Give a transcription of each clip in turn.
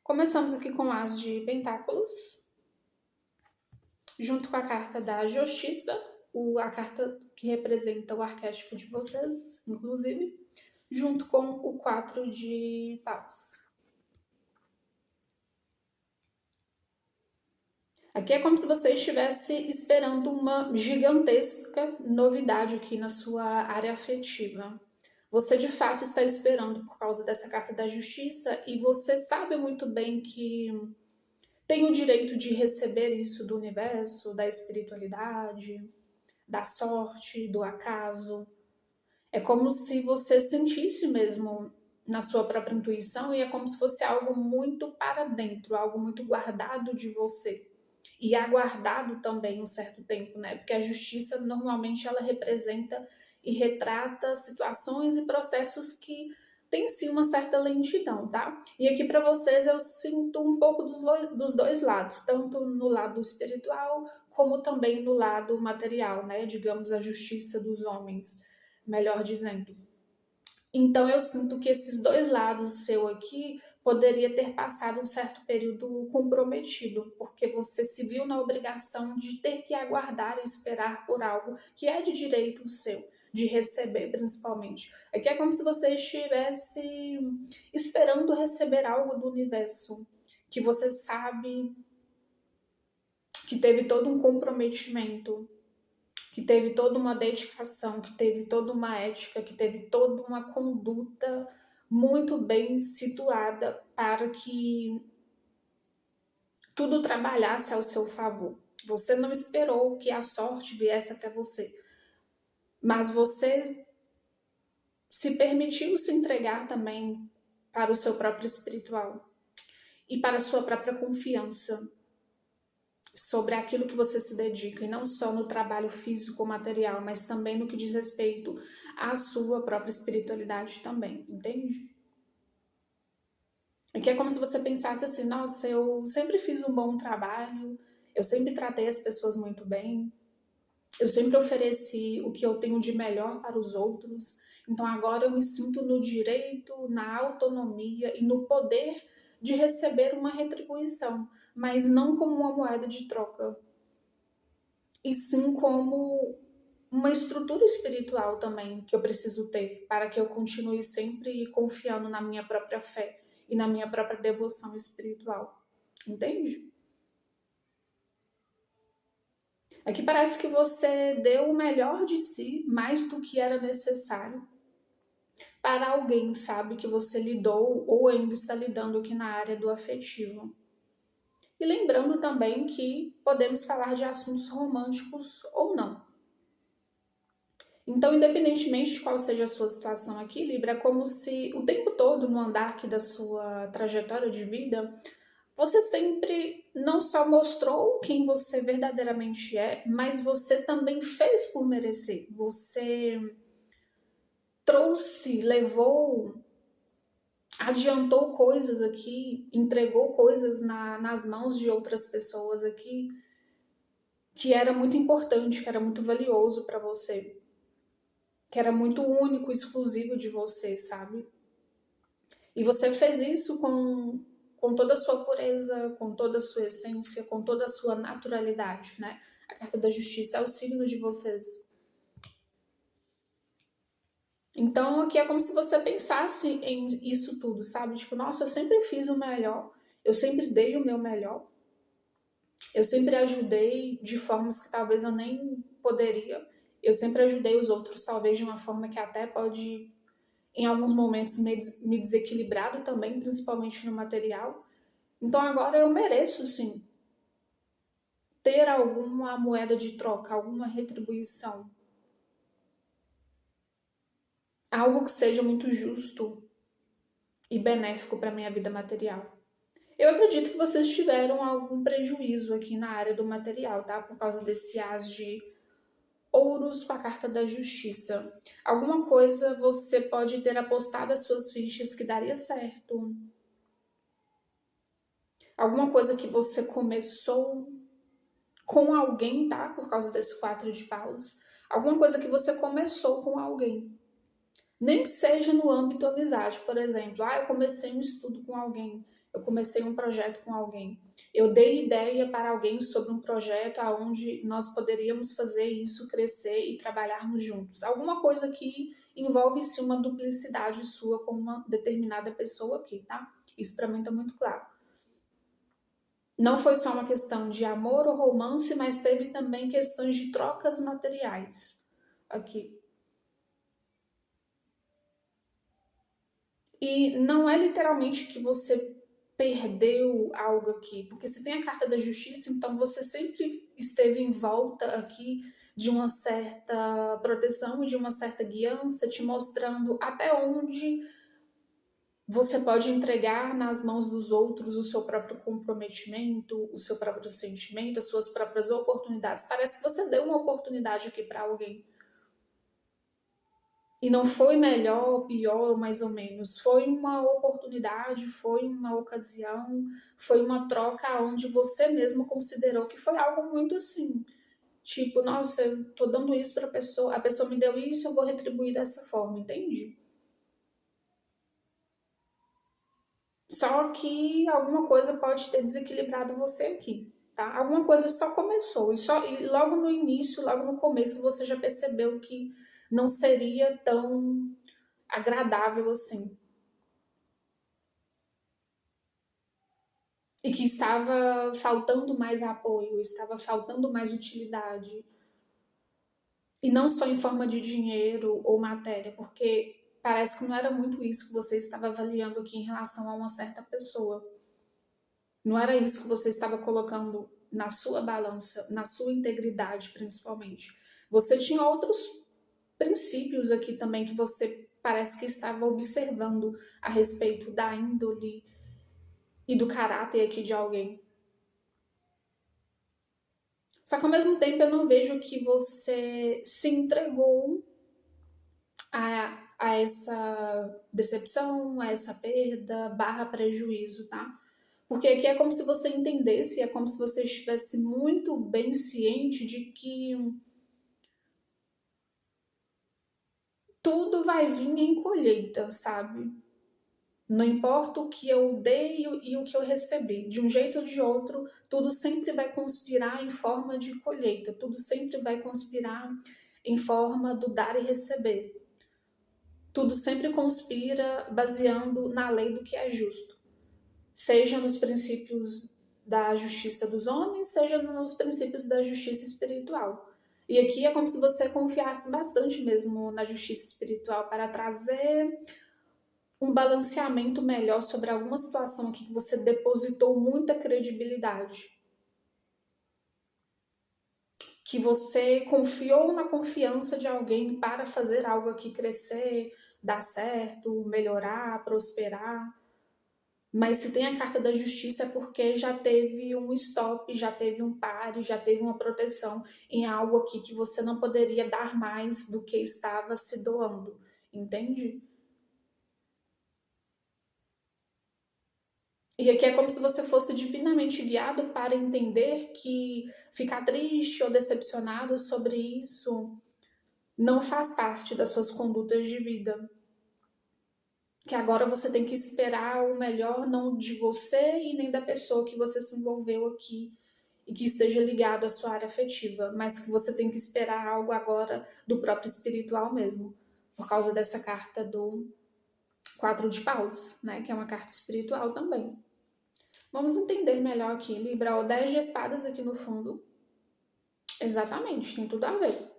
Começamos aqui com o As de Pentáculos, junto com a carta da Justiça, a carta que representa o arquétipo de vocês, inclusive, junto com o 4 de Paus. Aqui é como se você estivesse esperando uma gigantesca novidade aqui na sua área afetiva. Você de fato está esperando por causa dessa carta da Justiça e você sabe muito bem que tem o direito de receber isso do universo, da espiritualidade, da sorte, do acaso. É como se você sentisse mesmo na sua própria intuição e é como se fosse algo muito para dentro, algo muito guardado de você. E aguardado também um certo tempo, né? Porque a justiça normalmente ela representa e retrata situações e processos que têm sim uma certa lentidão, tá? E aqui para vocês eu sinto um pouco dos dois lados, tanto no lado espiritual como também no lado material, né? Digamos a justiça dos homens, melhor dizendo. Então eu sinto que esses dois lados seu aqui poderia ter passado um certo período comprometido, porque você se viu na obrigação de ter que aguardar e esperar por algo que é de direito seu, de receber principalmente. Aqui é como se você estivesse esperando receber algo do universo, que você sabe que teve todo um comprometimento, que teve toda uma dedicação, que teve toda uma ética, que teve toda uma conduta muito bem situada para que tudo trabalhasse ao seu favor. Você não esperou que a sorte viesse até você, mas você se permitiu se entregar também para o seu próprio espiritual e para a sua própria confiança sobre aquilo que você se dedica, e não só no trabalho físico ou material, mas também no que diz respeito à sua própria espiritualidade também, entende? Aqui é como se você pensasse assim, nossa, eu sempre fiz um bom trabalho, eu sempre tratei as pessoas muito bem, eu sempre ofereci o que eu tenho de melhor para os outros, então agora eu me sinto no direito, na autonomia e no poder de receber uma retribuição, mas não como uma moeda de troca, e sim como uma estrutura espiritual também que eu preciso ter para que eu continue sempre confiando na minha própria fé e na minha própria devoção espiritual. Entende? Aqui parece que você deu o melhor de si, mais do que era necessário, para alguém, sabe, que você lidou ou ainda está lidando aqui na área do afetivo. E lembrando também que podemos falar de assuntos românticos ou não. Então, independentemente de qual seja a sua situação aqui, Libra, é como se o tempo todo no andar aqui da sua trajetória de vida, você sempre não só mostrou quem você verdadeiramente é, mas você também fez por merecer. Você trouxe, levou, adiantou coisas aqui, entregou coisas nas mãos de outras pessoas aqui, que era muito importante, que era muito valioso para você, que era muito único, exclusivo de você, sabe? E você fez isso com toda a sua pureza, com toda a sua essência, com toda a sua naturalidade, né? A carta da justiça é o signo de vocês. Então, aqui é como se você pensasse em isso tudo, sabe? Tipo, nossa, eu sempre fiz o melhor, eu sempre dei o meu melhor, eu sempre ajudei de formas que talvez eu nem poderia, eu sempre ajudei os outros, talvez de uma forma que até pode, em alguns momentos, me desequilibrado também, principalmente no material. Então agora eu mereço sim ter alguma moeda de troca, alguma retribuição. Algo que seja muito justo e benéfico para minha vida material. Eu acredito que vocês tiveram algum prejuízo aqui na área do material, tá? Por causa desse as de ouros com a carta da justiça. Alguma coisa você pode ter apostado as suas fichas que daria certo. Alguma coisa que você começou com alguém, tá? Por causa desse 4 de paus. Alguma coisa que você começou com alguém. Nem que seja no âmbito amizade, por exemplo. Ah, eu comecei um estudo com alguém. Eu comecei um projeto com alguém. Eu dei ideia para alguém sobre um projeto onde nós poderíamos fazer isso crescer e trabalharmos juntos. Alguma coisa que envolve sim uma duplicidade sua com uma determinada pessoa aqui, tá? Isso para mim tá muito claro. Não foi só uma questão de amor ou romance, mas teve também questões de trocas materiais aqui. E não é literalmente que você perdeu algo aqui, porque se tem a carta da justiça, então você sempre esteve em volta aqui de uma certa proteção e de uma certa guiança, te mostrando até onde você pode entregar nas mãos dos outros o seu próprio comprometimento, o seu próprio sentimento, as suas próprias oportunidades. Parece que você deu uma oportunidade aqui para alguém. E não foi melhor, pior, mais ou menos. Foi uma oportunidade, foi uma ocasião, foi uma troca onde você mesmo considerou que foi algo muito assim. Tipo, nossa, eu tô dando isso pra pessoa, a pessoa me deu isso, eu vou retribuir dessa forma, entende? Só que alguma coisa pode ter desequilibrado você aqui, tá? Alguma coisa só começou e logo no início, logo no começo, você já percebeu que não seria tão agradável assim. E que estava faltando mais apoio, estava faltando mais utilidade. E não só em forma de dinheiro ou matéria, porque parece que não era muito isso que você estava avaliando aqui em relação a uma certa pessoa. Não era isso que você estava colocando na sua balança, na sua integridade, principalmente. Você tinha outros princípios aqui também que você parece que estava observando a respeito da índole e do caráter aqui de alguém. Só que ao mesmo tempo eu não vejo que você se entregou a essa decepção, a essa perda, barra prejuízo, tá? Porque aqui é como se você entendesse, é como se você estivesse muito bem ciente de que tudo vai vir em colheita, sabe? Não importa o que eu dei e o que eu recebi, de um jeito ou de outro, tudo sempre vai conspirar em forma de colheita, tudo sempre vai conspirar em forma do dar e receber. Tudo sempre conspira baseando na lei do que é justo, seja nos princípios da justiça dos homens, seja nos princípios da justiça espiritual. E aqui é como se você confiasse bastante mesmo na justiça espiritual para trazer um balanceamento melhor sobre alguma situação aqui que você depositou muita credibilidade. Que você confiou na confiança de alguém para fazer algo aqui crescer, dar certo, melhorar, prosperar. Mas se tem a carta da justiça é porque já teve um stop, já teve um pare, já teve uma proteção em algo aqui que você não poderia dar mais do que estava se doando, entende? E aqui é como se você fosse divinamente guiado para entender que ficar triste ou decepcionado sobre isso não faz parte das suas condutas de vida. Que agora você tem que esperar o melhor, não de você e nem da pessoa que você se envolveu aqui e que esteja ligado à sua área afetiva, mas que você tem que esperar algo agora do próprio espiritual mesmo, por causa dessa carta do 4 de paus, né, que é uma carta espiritual também. Vamos entender melhor aqui, Libra, o 10 de espadas aqui no fundo. Exatamente, tem tudo a ver.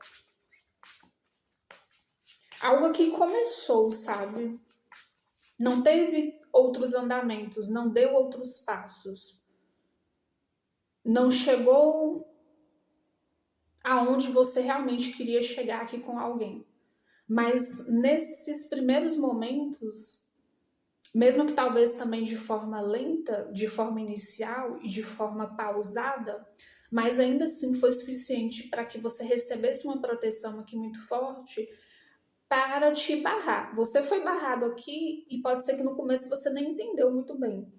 Algo que começou, sabe? Não teve outros andamentos, não deu outros passos. Não chegou aonde você realmente queria chegar aqui com alguém. Mas nesses primeiros momentos, mesmo que talvez também de forma lenta, de forma inicial e de forma pausada, mas ainda assim foi suficiente para que você recebesse uma proteção aqui muito forte para te barrar. Você foi barrado aqui e pode ser que no começo você nem entendeu muito bem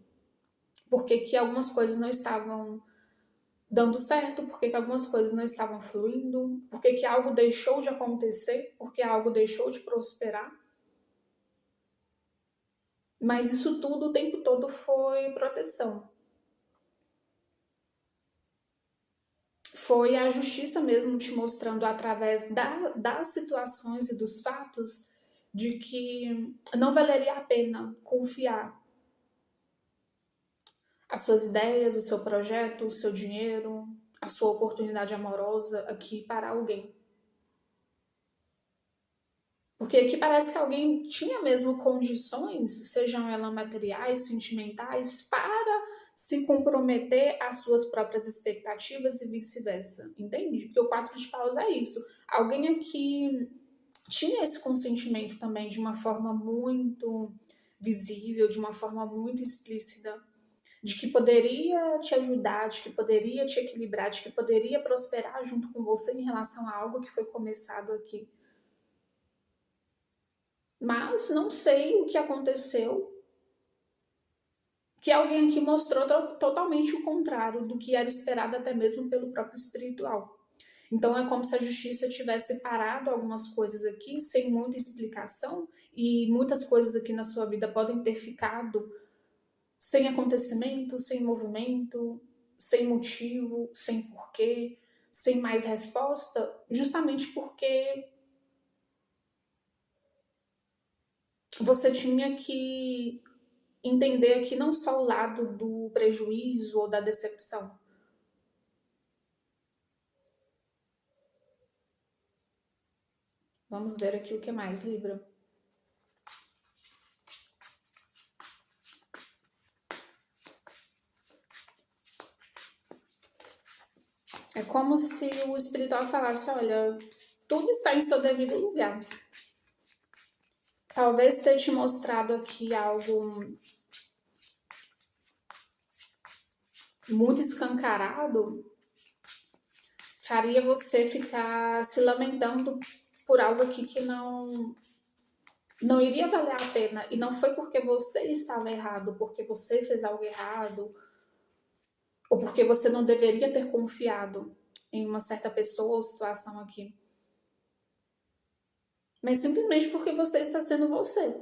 porque que algumas coisas não estavam dando certo, porque que algumas coisas não estavam fluindo, porque que algo deixou de acontecer, porque algo deixou de prosperar. Mas isso tudo o tempo todo foi proteção. Foi a justiça mesmo te mostrando através das situações e dos fatos de que não valeria a pena confiar as suas ideias, o seu projeto, o seu dinheiro, a sua oportunidade amorosa aqui para alguém. Porque aqui parece que alguém tinha mesmo condições, sejam elas materiais, sentimentais, para se comprometer às suas próprias expectativas e vice-versa, entende? Porque o 4 de paus é isso. Alguém aqui tinha esse consentimento também de uma forma muito visível, de uma forma muito explícita, de que poderia te ajudar, de que poderia te equilibrar, de que poderia prosperar junto com você em relação a algo que foi começado aqui. Mas não sei o que aconteceu, que alguém aqui mostrou totalmente o contrário do que era esperado até mesmo pelo próprio espiritual. Então é como se a justiça tivesse parado algumas coisas aqui sem muita explicação e muitas coisas aqui na sua vida podem ter ficado sem acontecimento, sem movimento, sem motivo, sem porquê, sem mais resposta, justamente porque você tinha que entender aqui não só o lado do prejuízo ou da decepção. Vamos ver aqui o que mais, Libra. É como se o espiritual falasse, olha, tudo está em seu devido lugar. Talvez ter te mostrado aqui algo muito escancarado faria você ficar se lamentando por algo aqui que não iria valer a pena. E não foi porque você estava errado, porque você fez algo errado, ou porque você não deveria ter confiado em uma certa pessoa ou situação aqui. Mas simplesmente porque você está sendo você,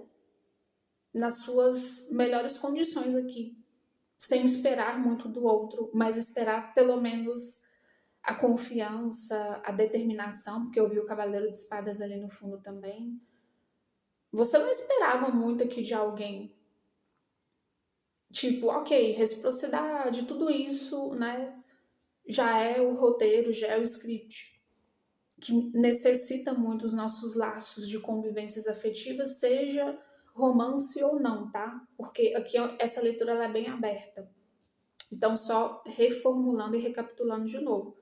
nas suas melhores condições aqui, sem esperar muito do outro, mas esperar pelo menos a confiança, a determinação, porque eu vi o Cavaleiro de Espadas ali no fundo também. Você não esperava muito aqui de alguém. Tipo, ok, reciprocidade, tudo isso, né? Já é o roteiro, já é o script, que necessita muito os nossos laços de convivências afetivas, seja romance ou não, tá? Porque aqui essa leitura ela é bem aberta. Então, só reformulando e recapitulando de novo.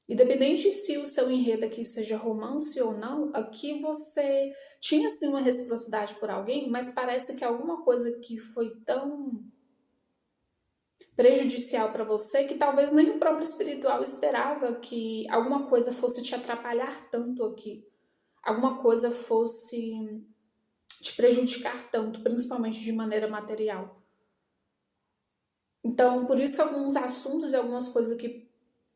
Independente se o seu enredo aqui seja romance ou não, aqui você tinha sim uma reciprocidade por alguém, mas parece que alguma coisa que foi tão prejudicial para você que talvez nem o próprio espiritual esperava que alguma coisa fosse te atrapalhar tanto aqui, alguma coisa fosse te prejudicar tanto, principalmente de maneira material. Então, por isso que alguns assuntos e algumas coisas que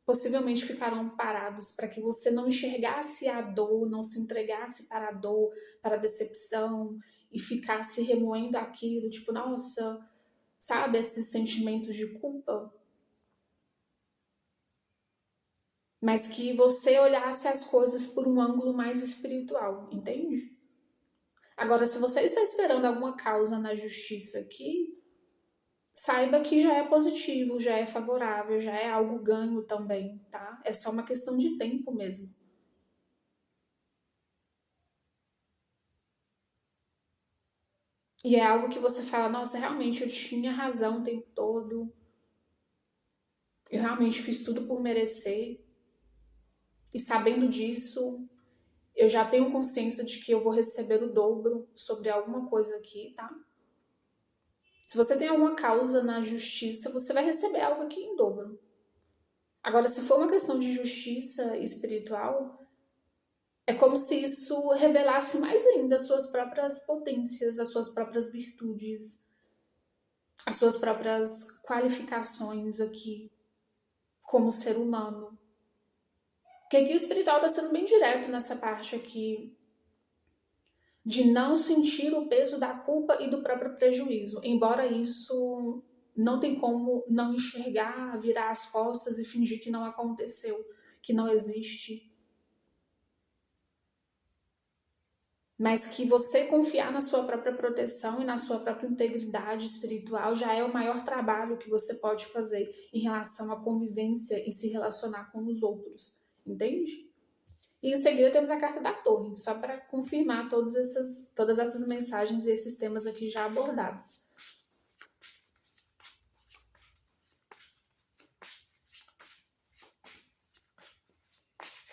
possivelmente ficaram parados para que você não enxergasse a dor, não se entregasse para a dor, para a decepção e ficasse remoendo aquilo, tipo, nossa, sabe, esses sentimentos de culpa, mas que você olhasse as coisas por um ângulo mais espiritual, entende? Agora, se você está esperando alguma causa na justiça aqui, saiba que já é positivo, já é favorável, já é algo ganho também, tá? É só uma questão de tempo mesmo. E é algo que você fala, nossa, realmente eu tinha razão o tempo todo, eu realmente fiz tudo por merecer, e sabendo disso, eu já tenho consciência de que eu vou receber o dobro sobre alguma coisa aqui, tá? Se você tem alguma causa na justiça, você vai receber algo aqui em dobro. Agora, se for uma questão de justiça espiritual, é como se isso revelasse mais ainda as suas próprias potências, as suas próprias virtudes, as suas próprias qualificações aqui como ser humano. Porque aqui o espiritual está sendo bem direto nessa parte aqui de não sentir o peso da culpa e do próprio prejuízo, embora isso não tem como não enxergar, virar as costas e fingir que não aconteceu, que não existe, mas que você confiar na sua própria proteção e na sua própria integridade espiritual já é o maior trabalho que você pode fazer em relação à convivência e se relacionar com os outros, entende? E em seguida temos a carta da torre, só para confirmar todas essas mensagens e esses temas aqui já abordados.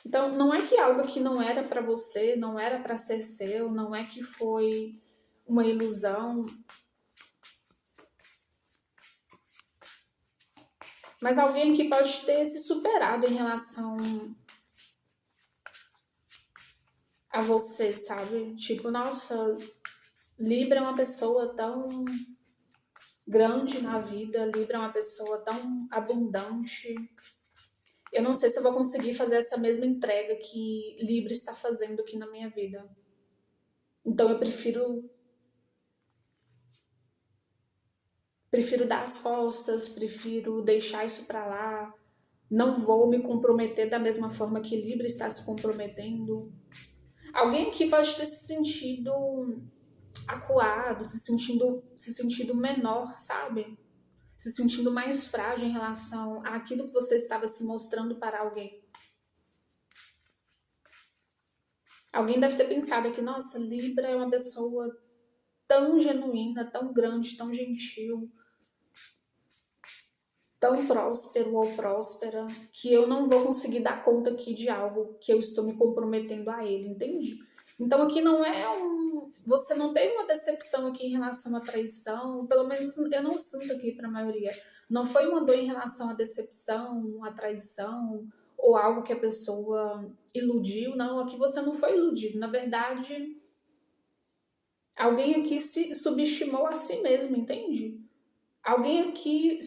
Então, não é que algo que não era para você, não era para ser seu, não é que foi uma ilusão, mas alguém que pode ter se superado em relação a você, sabe? Tipo, nossa, Libra é uma pessoa tão grande na vida, Libra é uma pessoa tão abundante. Eu não sei se eu vou conseguir fazer essa mesma entrega que Libra está fazendo aqui na minha vida. Então eu prefiro dar as costas, prefiro deixar isso para lá. Não vou me comprometer da mesma forma que Libra está se comprometendo. Alguém aqui pode ter se sentido acuado, se sentindo menor, sabe? Se sentindo mais frágil em relação àquilo que você estava se mostrando para alguém. Alguém deve ter pensado que, nossa, Libra é uma pessoa tão genuína, tão grande, tão gentil, tão próspero ou próspera, que eu não vou conseguir dar conta aqui de algo que eu estou me comprometendo a ele, entende? Então aqui não é você não teve uma decepção aqui em relação à traição, pelo menos eu não sinto aqui para a maioria. Não foi uma dor em relação à decepção, à traição, ou algo que a pessoa iludiu, não, aqui você não foi iludido. Na verdade, alguém aqui se subestimou a si mesmo, entende? Alguém aqui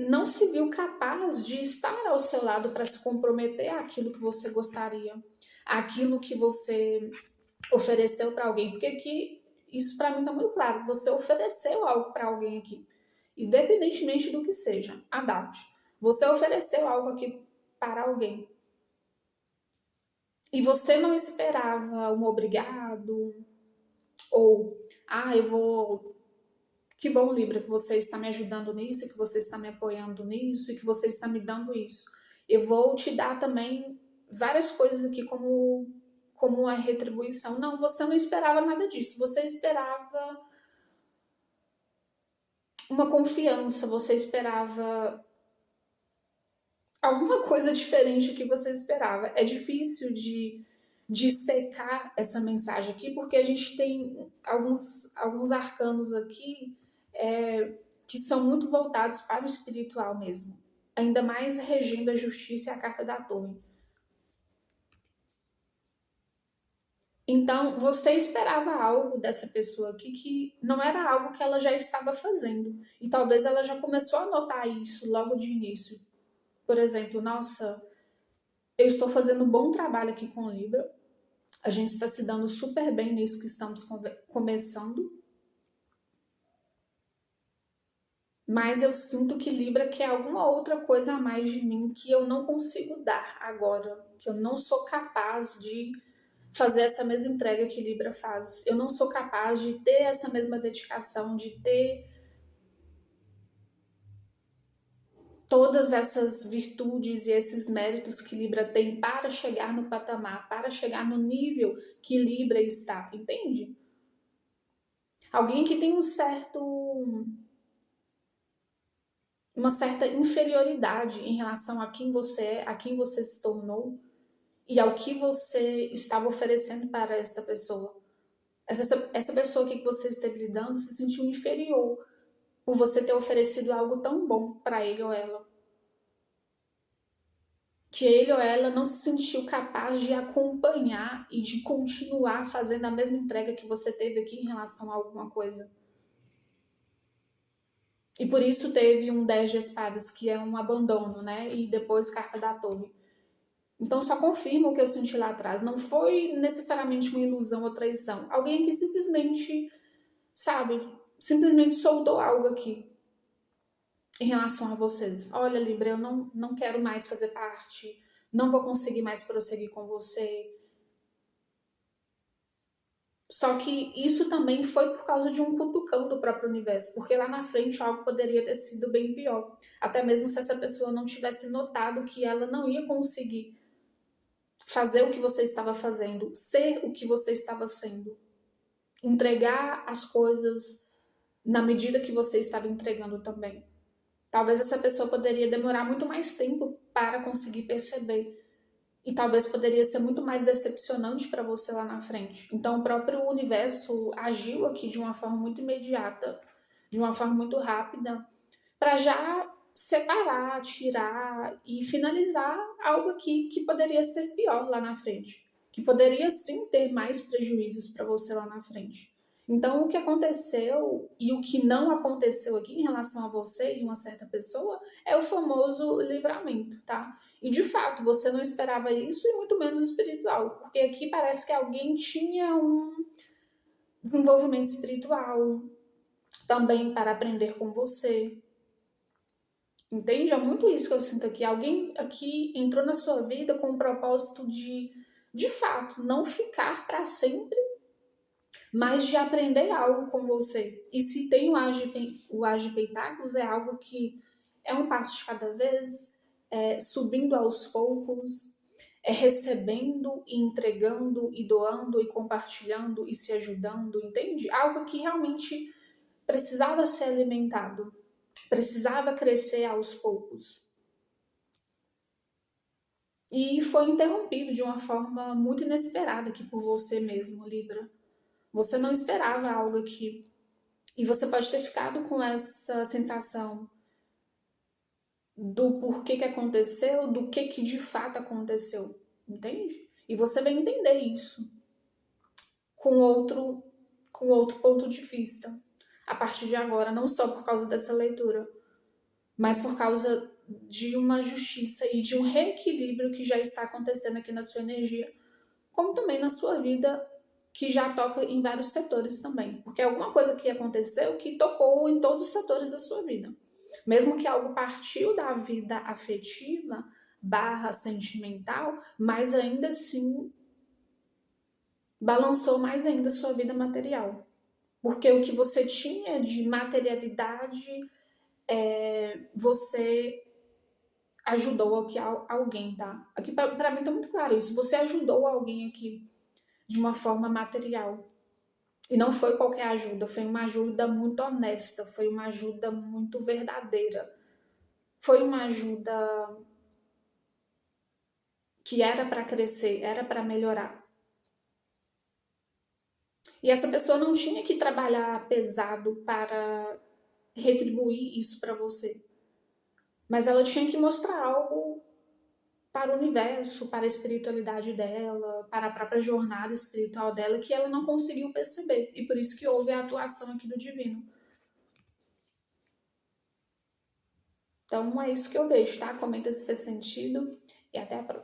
não se viu capaz de estar ao seu lado para se comprometer àquilo que você gostaria, àquilo que você ofereceu para alguém. Porque aqui, isso para mim está muito claro, você ofereceu algo para alguém aqui, independentemente do que seja, adapte. Você ofereceu algo aqui para alguém. E você não esperava um obrigado, ou, eu vou. Que bom, Libra, que você está me ajudando nisso, que você está me apoiando nisso e que você está me dando isso. Eu vou te dar também várias coisas aqui como uma retribuição. Não, você não esperava nada disso. Você esperava uma confiança, você esperava alguma coisa diferente que você esperava. É difícil de secar essa mensagem aqui, porque a gente tem alguns arcanos aqui que são muito voltados para o espiritual mesmo. Ainda mais regendo a justiça e a carta da torre. Então, você esperava algo dessa pessoa aqui que não era algo que ela já estava fazendo. E talvez ela já começou a notar isso logo de início. Por exemplo, nossa, eu estou fazendo um bom trabalho aqui com Libra. A gente está se dando super bem nisso que estamos começando. Mas eu sinto que Libra quer alguma outra coisa a mais de mim que eu não consigo dar agora. Que eu não sou capaz de fazer essa mesma entrega que Libra faz. Eu não sou capaz de ter essa mesma dedicação, de ter todas essas virtudes e esses méritos que Libra tem para chegar no patamar, para chegar no nível que Libra está, entende? Alguém que tem uma certa inferioridade em relação a quem você é, a quem você se tornou e ao que você estava oferecendo para esta pessoa. Essa pessoa que você esteve lidando se sentiu inferior por você ter oferecido algo tão bom para ele ou ela. Que ele ou ela não se sentiu capaz de acompanhar e de continuar fazendo a mesma entrega que você teve aqui em relação a alguma coisa. E por isso teve um 10 de espadas, que é um abandono, né? E depois carta da torre. Então só confirma o que eu senti lá atrás. Não foi necessariamente uma ilusão ou traição. Alguém que simplesmente, sabe, simplesmente soltou algo aqui em relação a vocês. Olha, Libra, eu não quero mais fazer parte, não vou conseguir mais prosseguir com você. Só que isso também foi por causa de um cutucão do próprio universo, porque lá na frente algo poderia ter sido bem pior. Até mesmo se essa pessoa não tivesse notado que ela não ia conseguir fazer o que você estava fazendo, ser o que você estava sendo, entregar as coisas na medida que você estava entregando também. Talvez essa pessoa poderia demorar muito mais tempo para conseguir perceber. E talvez poderia ser muito mais decepcionante para você lá na frente. Então o próprio universo agiu aqui de uma forma muito imediata, de uma forma muito rápida, para já separar, tirar e finalizar algo aqui que poderia ser pior lá na frente, que poderia sim ter mais prejuízos para você lá na frente. Então, o que aconteceu e o que não aconteceu aqui em relação a você e uma certa pessoa é o famoso livramento, tá? E de fato, você não esperava isso e muito menos espiritual, porque aqui parece que alguém tinha um desenvolvimento espiritual também para aprender com você. Entende? É muito isso que eu sinto aqui. Alguém aqui entrou na sua vida com o propósito de fato, não ficar para sempre, mas de aprender algo com você. E se tem o As de Pentáculos, é algo que é um passo de cada vez, subindo aos poucos, recebendo e entregando e doando e compartilhando e se ajudando, entende? Algo que realmente precisava ser alimentado, precisava crescer aos poucos. E foi interrompido de uma forma muito inesperada aqui por você mesmo, Libra. Você não esperava algo aqui. E você pode ter ficado com essa sensação do porquê que aconteceu, do que de fato aconteceu, entende? E você vai entender isso com outro ponto de vista a partir de agora, não só por causa dessa leitura, mas por causa de uma justiça e de um reequilíbrio que já está acontecendo aqui na sua energia, como também na sua vida, que já toca em vários setores também. Porque é alguma coisa que aconteceu que tocou em todos os setores da sua vida. Mesmo que algo partiu da vida afetiva / sentimental, mas ainda assim balançou mais ainda a sua vida material. Porque o que você tinha de materialidade, você ajudou aqui alguém, tá? Aqui pra mim tá muito claro isso. Você ajudou alguém aqui de uma forma material. E não foi qualquer ajuda, foi uma ajuda muito honesta, foi uma ajuda muito verdadeira. Foi uma ajuda que era para crescer, era para melhorar. E essa pessoa não tinha que trabalhar pesado para retribuir isso para você. Mas ela tinha que mostrar algo para o universo, para a espiritualidade dela, para a própria jornada espiritual dela, que ela não conseguiu perceber. E por isso que houve a atuação aqui do divino. Então é isso que eu vejo, tá? Comenta se fez sentido e até a próxima.